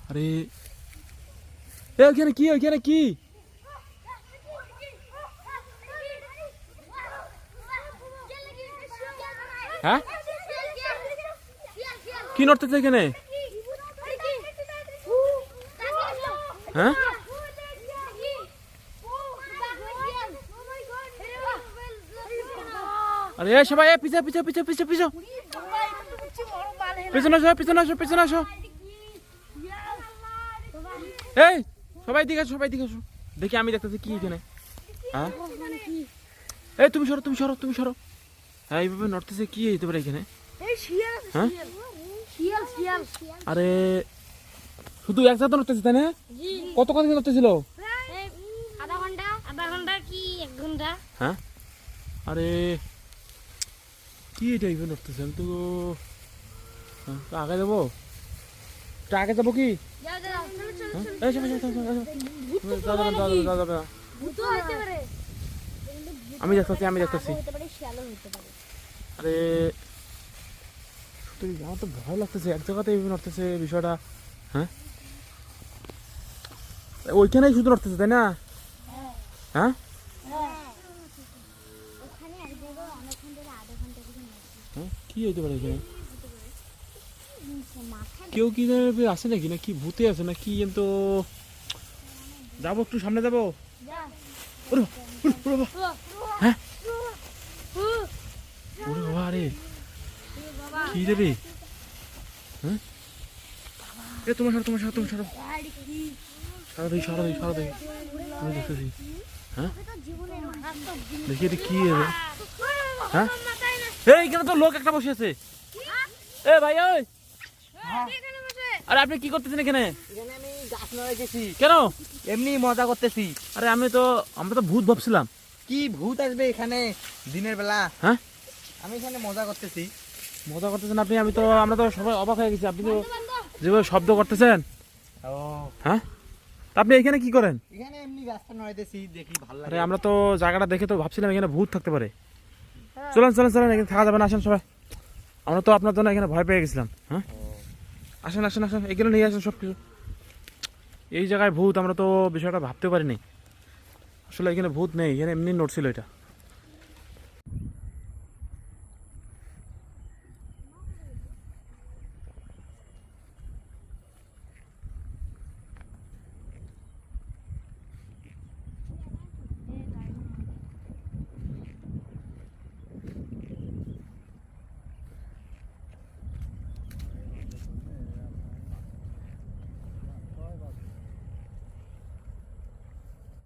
আরে ওইখানে কি ওইখানে কি? হ্যাঁ কি নড়তেছে এখানে? হ্যাঁ আরে সবাই পিছা পিছা পিছা পিছা পিছা পিছনে আসো পিছনে আসো পিছনে আসো। এই সবাই দিকে আসো সবাই দিকে আসো। দেখি আমি দেখতেছি কি এখানে। হ্যাঁ এই তুমি সরো তুমি সরো তুমি সরো। হ্যাঁ এইভাবে নড়তেছে কি হইতে পারে এখানে? হ্যাঁ আরে শুধু একসাথে নড়তেছে তাই না? কতক্ষণ থেকে নড়তেছিল? আধা ঘন্টা কি 1 ঘন্টা। হ্যাঁ আরে কি এটা এইভাবে নড়তেছে? আমি তো আগে যাবো আগে যাবো কি? আমি দেখতেছি আমি দেখতেছি। আরে সত্যি আমার তো ভয় লাগতেছে এক জায়গাতে এইভাবে নড়তেছে বিষয়টা। হ্যাঁ ওইখানেই শুধু নড়তেছে তাই না? হ্যাঁ কি হইতে পারে এখানে? কেউ কি আছে নাকি না কি ভূতে আছে না কি? তো যাবো একটু সামনে যাবো। হ্যাঁ ওরে বাবা রে কি দেবে? হ্যাঁ এ তোমার সারা তোমার সারা তোমার সারা সারা দিই সারা দিই সারা দিই আমি দেখতেছি। হ্যাঁ দেখি এটা কি হবে? হ্যাঁ এইখানে তো লোক একটা বসে আছে। এ ভাই ওই আরে আপনি কি করতেছেন এখানে? এখানে আমি গাছ নড়াইতেছি। কেন? এমনি মজা করতেছি। আরে আমরা তো ভূত ভাবছিলাম। কি ভূত আসবে এখানে দিনের বেলা? হ্যাঁ আমি এখানে মজা করতেছি। মজা করতেছেন আপনি? আমরা তো সবাই অবাক হয়ে গেছি। আপনি তো যেভাবে শব্দ করতেছেন। ও হ্যাঁ তা আপনি এখানে কি করেন? এখানে এমনি গাছটা নড়াইতেছি দেখি ভালো আরে লাগে। আমরা তো জায়গাটা দেখে তো ভাবছিলাম এখানে ভূত থাকতে পারে। চলেন চলেন চলেন এখানে থাকা যাবে না, আসেন সবাই। আমরা তো আপনার জন্য এখানে ভয় পেয়ে গেছিলাম। হ্যাঁ আসেন আসেন আসেন এখানে নিয়ে আসেন সব কিছু। এই জায়গায় ভূত আমরা তো বিষয়টা ভাবতে পারিনি। আসলে এখানে ভূত নেই, এখানে এমনি নড়ছিল এটা।